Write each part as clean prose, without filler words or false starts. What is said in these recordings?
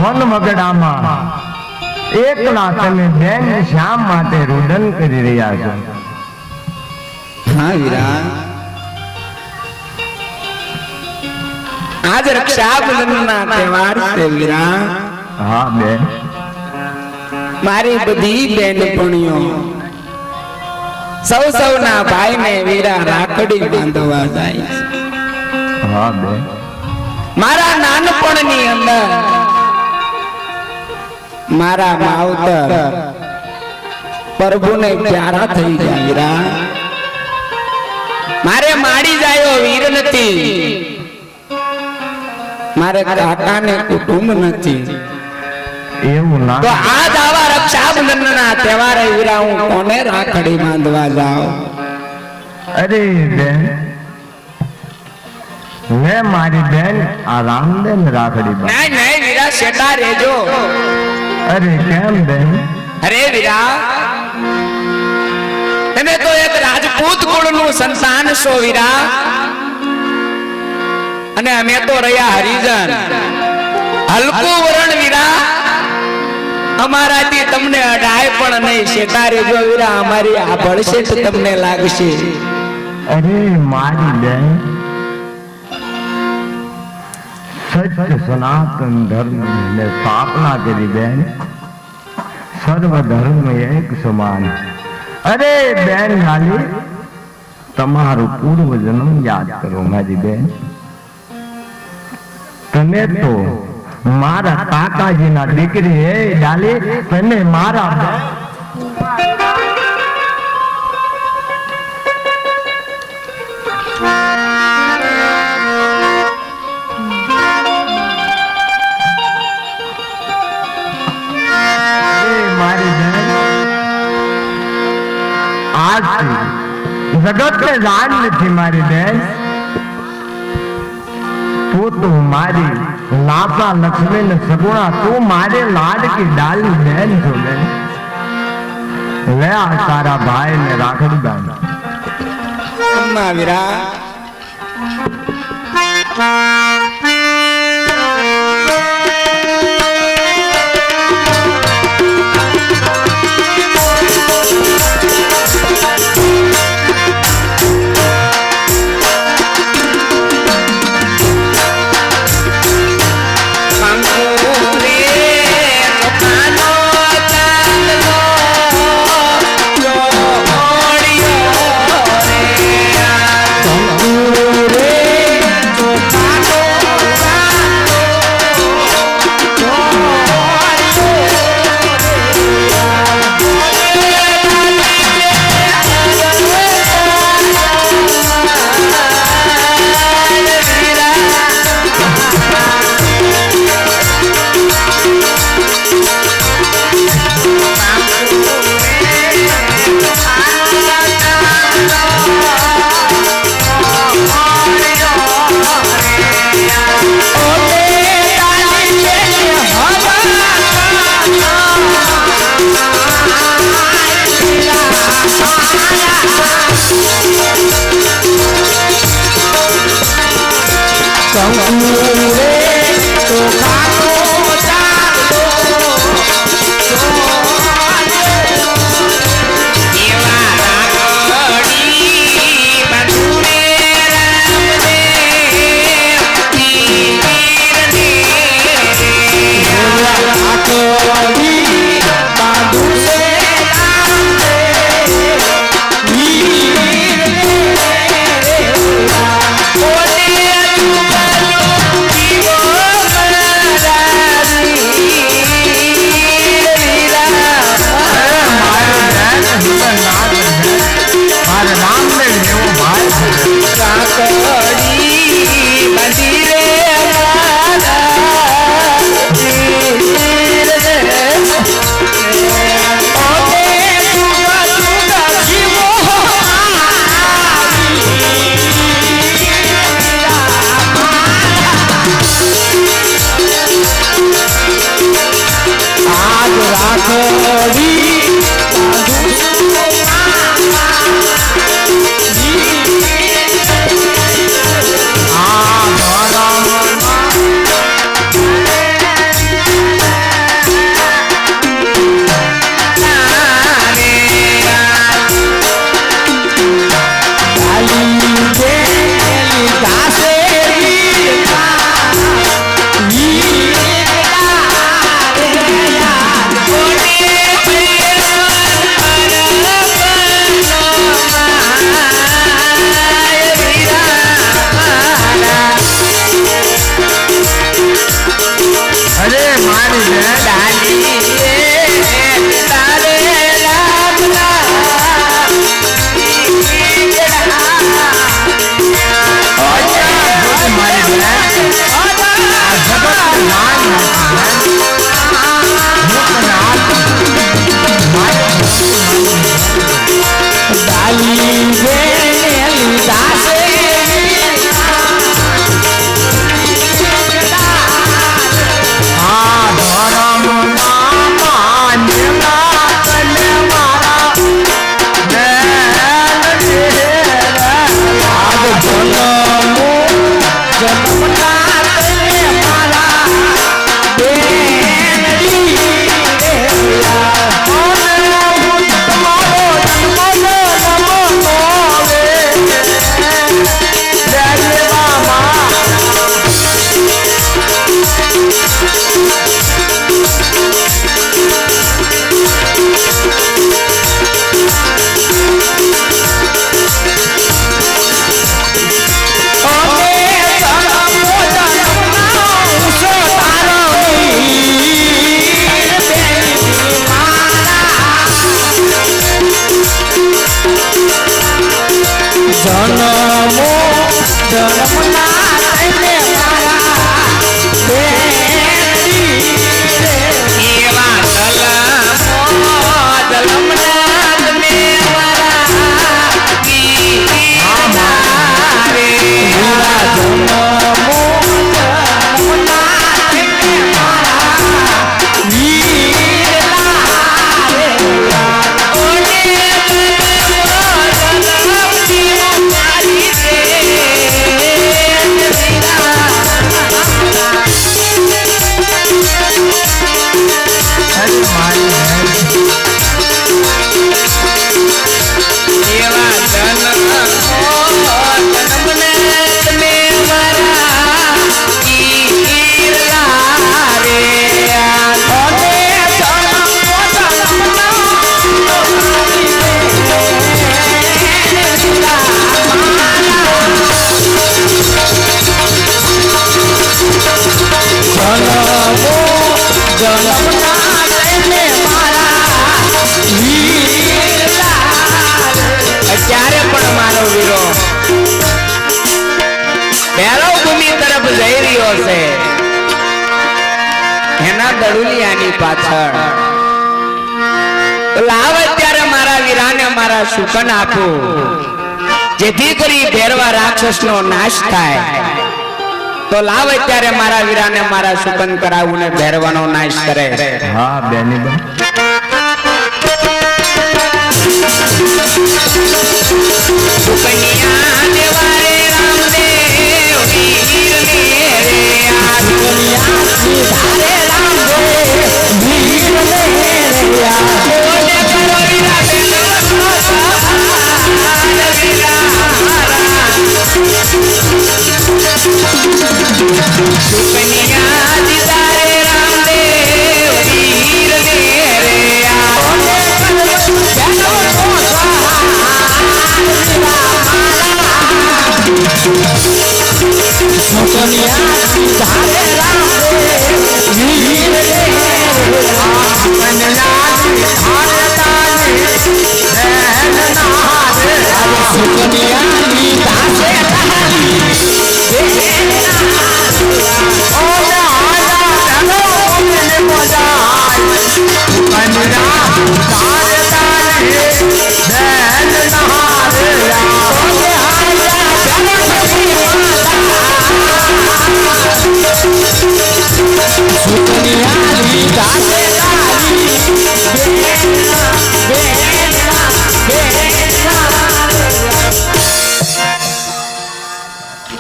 One વગડામાં એકલા તમે બેન શા માટે રુદન કરી રહ્યા છો? હા વીરા, આજ રક્ષાબંધનના તહેવાર છે વીરા. હા બેન, મારી બધી બહેનપણીઓ સૌના ભાઈને વીરા રાખડી બાંધવા જાય છે. હા બેન, મારા નાનપણની અંદર મારા માવતર પ્રભુને પ્યારા થઈ ગયા વીરા. મારે માડી જાયો વીર નથી, મારે કાકાને કુટુંબ નથી, એવું ના તો આજ આવા રક્ષાબંધનના તહેવારે વીરા હું કોને રાખડી બાંધવા જાઉં? અરે બેન, મેં મારી બેન આ રામદેન રાખડી બાંધી. નહીં નહીં વીરા શેઠા રહેજો. અરે કેમ બેન? અરે વીરા, તમે તો એક રાજપૂત કુળનું સંતાન છો વીરા, અને અમે તો રહ્યા હરિજન. હલકું વરણ વીરા, અમારાથી તમને અડાય પણ નહીં. શેઠા રહેજો વીરા, અમારી આ ભળશે તો તમને લાગશે. અરે મારી બેન, સત્ય સનાતન ધર્મ ને સ્થાપના કરી બેન. સર્વ ધર્મ એક સમાન. અરે બેન ખાલી તમારું પૂર્વ જન્મ યાદ કરો મારી બેન. તમે તો મારા કાકાજીના દીકરી હે ડાલી. તમે મારા જગત ને જાણ નથી મારી બેન. તું તો મારી લાપા લક્ષ્મી ને સગુણા, તું મારી લાડકી ડાલી બેન છો બેન. લે આ તારા ભાઈ ને રાખડી બાંધ. અમ્મા વીરા, જન્મના લઈને મારા વીરલાલ અત્યારે પણ મારો વીરો ભૈરવ ભૂમિ તરફ જઈ રહ્યો છે એના દડુલિયાની પાછળ લાવ અત્યારે મારા વીરાને મારા શુકન આપો જેથી કરી ભેરવા રાક્ષસનો નાશ થાય તો લાવ અત્યારે મારા વીરાને મારા શુકન કરાવું ને ભેરવાનો નાશ કરે હા બેની બા સુકન્યા દેવારે રામદેવ વીરને રે આ સુકન્યા ધારે રામદેવ વીરને રે આ બોલે કરો વીરા સુકન્યા દીદારે રામદેવ વીરને રે આ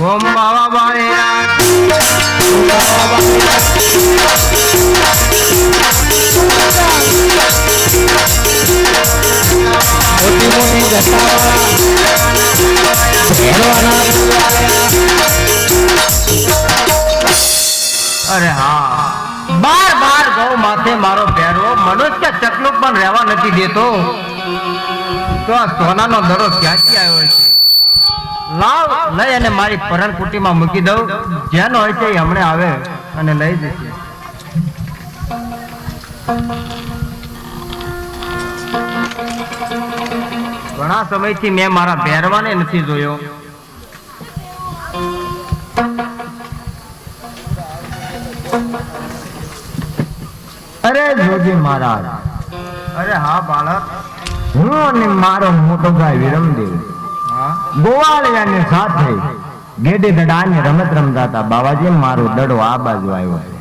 ગોમ બાવા બારે મોટી મોટી જટાવાળા ભેરવાના અરે હા બાર બાર ગૌ માથે મારો પહેરવો મનુષ્ય ચકલુક પણ રહેવા નથી દેતો તો આ સોનાનો દડો ક્યાંથી આવ્યો છે લાવ લઈ અને મારી પરણ કુટીમાં મૂકી દઉં જેનો હોય છે એ હમણાં આવે અને લઈ જશે ઘણા સમયથી મેં મારા પહેરવાને નથી જોયો અરે જોજી મહારાજ અરે હા બાળક હું અને મારો મોટો ભાઈ વિરમદેવ ગોવાળિયાની સાથે ગેડી દડાની રમત રમતા હતા બાવાજી મારો દડો આ બાજુ આવ્યો છે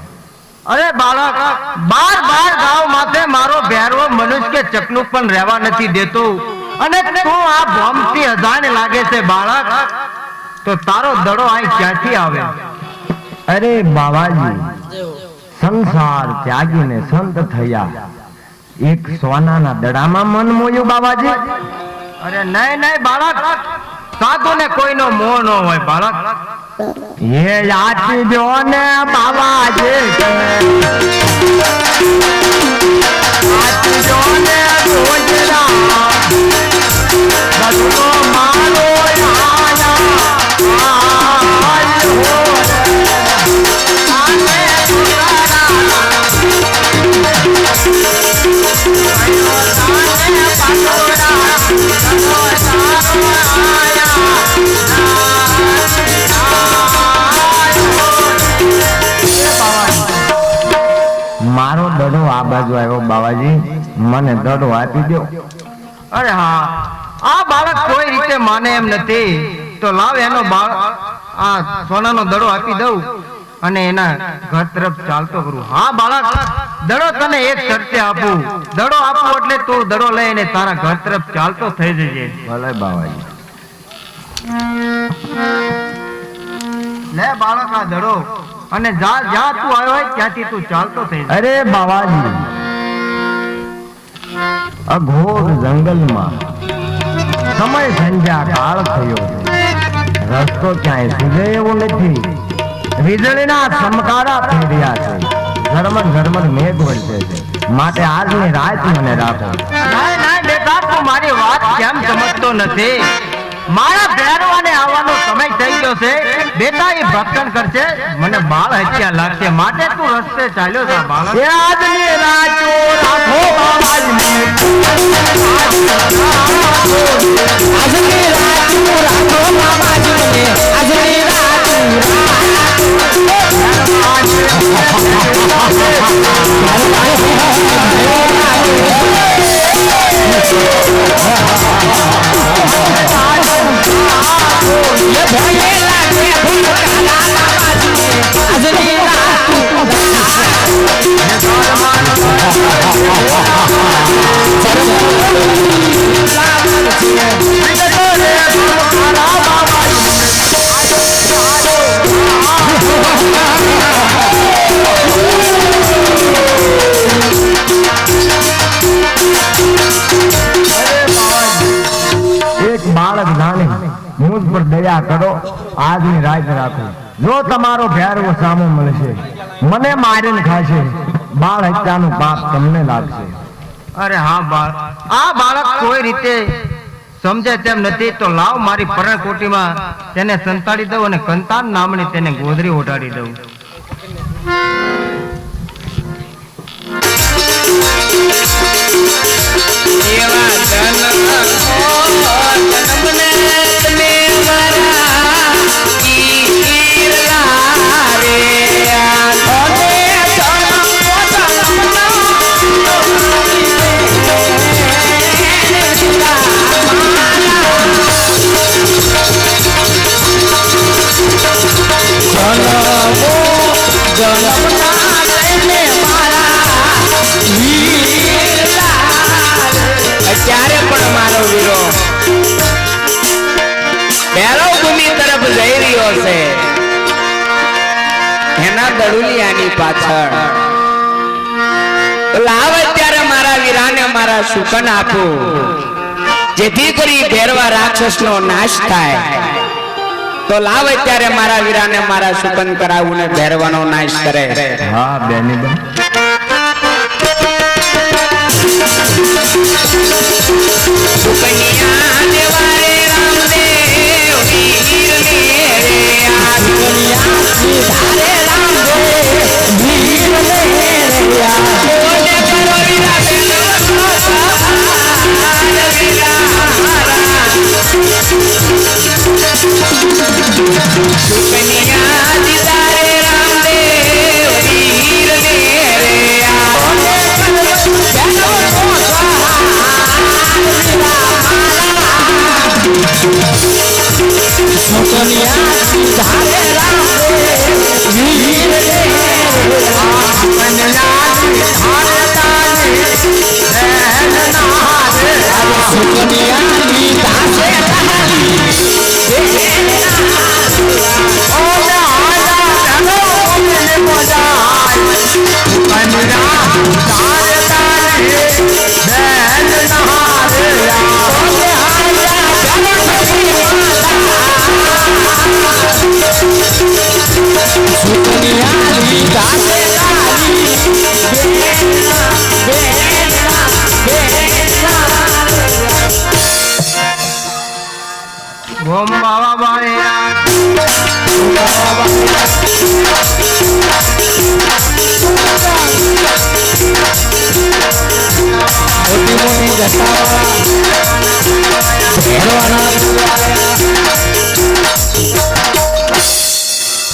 અરે બાળક બાર બાર ગાવ માથે મારો ભેરવો મનુષ્ય ચકલું પણ રહેવા નથી દેતો અને તું આ ભોમથી અજાણ લાગે છે બાળક તો તારો દડો અહીં ક્યાંથી આવે અરે બાવાજી સંસાર ત્યાગીને સંત થયા એક સોનાના દડામાં મન મોયું બાવાજી અરે નહીં નહીં બાળક સાધુ ને કોઈનો મોહ ન હોય બાળક એ યાચી દો ને બાવાજી યાચી દો ને રોજના બધો મારો મારો દડો આ બાજુ આવ્યો બાવાજી મને દડો આપી દો અરે હા આ બાળક કોઈ રીતે માને એમ નથી તો લાવ એનો આ સોનાનો દડો આપી દઉં અને એના ઘર તરફ ચાલતો કરું હા બાળક દડો તને એક શરતે આપું દડો આપું એટલે તું દડો લઈને તારા ઘર તરફ ચાલતો થઈ જજે ભલે બાવાજી લે બાળક આ દડો અને જા જા તું આવ્યો હોય ત્યાંથી તું ચાલતો થઈ જા અરે બાવાજી અઘોર જંગલમાં સમય સંધ્યા કાળ થયો રસ્તો ક્યાંય સુજે એવો નથી વીજળીના ચમકારા ફેર્યા છે ઝરમર ઝરમર મેઘ વરસે છે માટે આજની રાત મને રાખો ના ના બેટા તું મારી વાત કેમ સમજતો નથી મારા ભેરવાને આવવાનો સમય થઈ ગયો છે બેટા એ ભક્ષણ કરશે મને બાળ હત્યા લાગશે માટે તું રસ્તે ચાલ્યો જા બાળક એ આજની રાજો રાખો બાબાજી આજની રાજો રાખો બાબાજી આજની રાજો બાળક જાણે મુझ પર દયા કરો આજની રાત રાખો જો તમારો ભેરવો સામો મળશે મને મારીને ખાશે બાળ હત્યાનું પાપ તમને લાગશે અરે હા આ બાળક કોઈ રીતે સમજે તેમ નથી તો લાવ મારી પરણકોટીમાં તેને સંતાડી દઉં અને કંતાન નામની તેને ગોદરી ઓઢાડી દઉં અત્યારે પણ મારો વીરો ભૈરવ ભૂમિ તરફ જઈ રહ્યો છે એના દડુલિયાની પાછળ લાવ અત્યારે મારા વીરાને મારા શુકન આપું જેથી કરી ભેરવા રાક્ષસનો નાશ થાય તો લાવ અત્યારે મારા વીરાને મારા શુકન કરાવું ને ભેરવાનો નાશ કરે હા બેની બેન સુકન્યા દેવારે રામદેવ વીર ને રે આ સુકન્યા ધારે રામદેવ વીર ને રે આ બોલે કરો વીરા સુકન્યા ધારે રામદેવ વીર ને રે આ ગોમ બાવા બાળેરા મોટી મોટી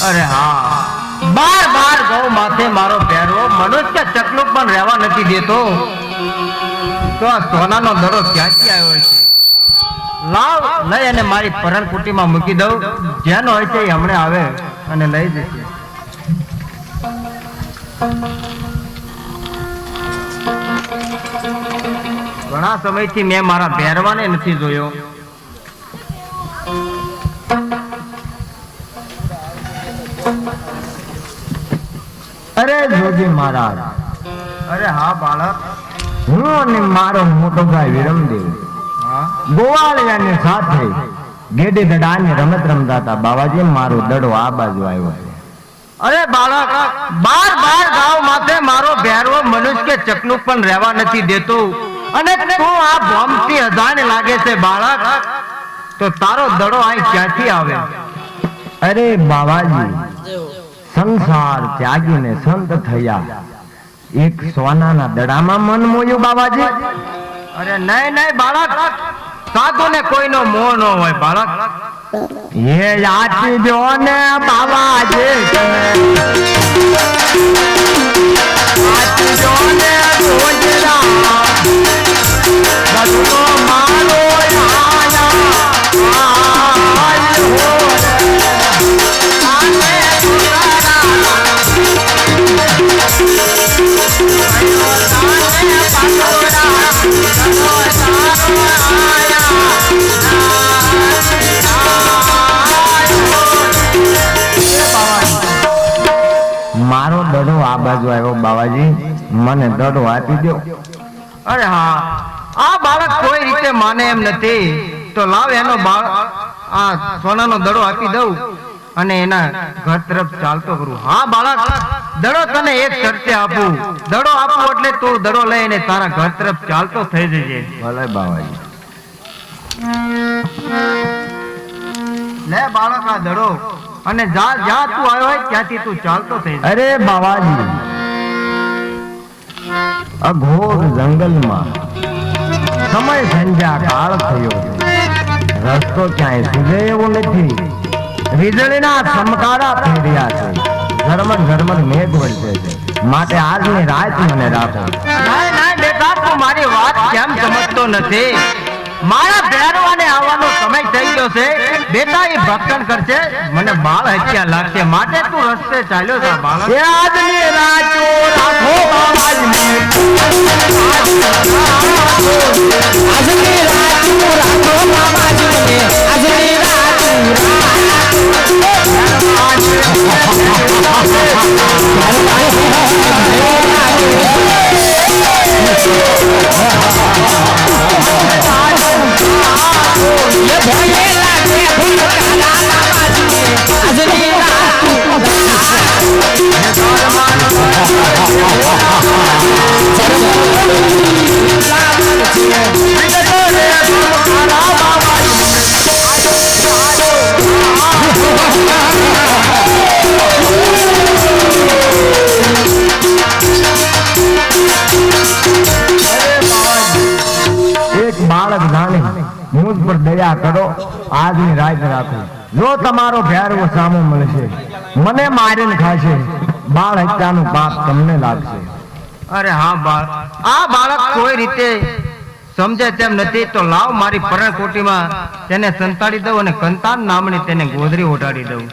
અરે હા બાર ગૌ માથે મારો ભેરવો મનુષ્ય ચકલુક પણ રહેવા નથી દેતો તો આ સોનાનો દડો ક્યાંથી આવ્યો છે લાવ લઈ અને મારી પરણકુટીમાં મૂકી દઉં જેનો હોય છે એ હમણાં આવે અને લઈ જશે ઘણા સમયથી મેં મારા ભેરવાને નથી જોયો અરે જોજી મહારાજ અરે હા બાળક હું અને મારો મોટો ભાઈ વિરમદેવ ગોવાળિયાની સાથે ગેડી દડાની રમત રમતા હતા બાવાજી મારો દડો આ બાજુ આવ્યો છે અરે બાળક બાર ગાવ માથે મારો ભેરવો મનુષ્ય ચકલુક પણ રહેવા નથી દેતો અને તું આ બોમ્બથી અજાણ લાગે છે બાળક તો તારો દડો અહીં ક્યાંથી આવે? અરે બાવાજી, સંસાર ત્યાગીને સંત થયા, એક સોનાના દડામાં મન મોયું બાવાજી. અરે નહીં નહીં બાળક, સાધુને કોઈનો મોહ ન હોય બાળક. એ યાચી દો ને બાવાજી, યાચી દો ને રોજના, દડો મારો આયા, આય હો રે, આને સુધારા, આયો તાને પાટોરા, દડો તારો આયા. મારો દડો આ બાજુ આવ્યો બાવાજી, મને દડો આપી દો. અરે હા, આ બાળક કોઈ રીતે માને એમ નથી, તો લાવ એનો આ સોનાનો દડો આપી દઉં અને એના ઘર તરફ ચાલતો કરું. હા બાળક, દડો તને એક શરતે આપું. દડો આપું એટલે તું દડો લઈને તારા ઘર તરફ ચાલતો થઈ જજે. ભલે બાવાજી. લે બાળક આ દડો, અને જા જા તું આવ્યો હોય ત્યાંથી તું ચાલતો થઈ જા. અરે બાવાજી, અઘોર જંગલમાં સમય સંધ્યા કાળ થયો, રસ્તો ક્યાંય સુજે એવું નથી. વીજળીના ચમકારા થઈ રહ્યા છે, ઝરમર ઝરમર મેઘ વરસે છે, માટે આજની રાત મને રાખો. ના ના બેટા, તું મારી વાત કેમ સમજતો નથી? મારા ભેરવાને આવવાનો સમય થઈ ગયો છે બેટા. એ ભક્ષણ કરશે, મને બાળ હત્યા લાગશે, માટે તું રસ્તે ચાલ્યો જા બાળક. એ આજની રાતો રાખો બાવાજી, આજની રાત રાખો બાબાજીને, આજની રાત એક બાળક જાણે મુझ પર દયા કરો, આજની રાત રાખો. જો તમારો ભેરવો સામો મળશે, મને મારીને ખાશે, બાળ હત્યાનું પાપ તમને લાગશે. અરે હા બાળ, આ બાળક કોઈ રીતે સમજે તેમ નથી, તો લાવ મારી પર્ણકોટીમાં તેને સંતાડી દઉં અને કંતાન નામની તેને ગોદરી ઓઢાડી દઉં.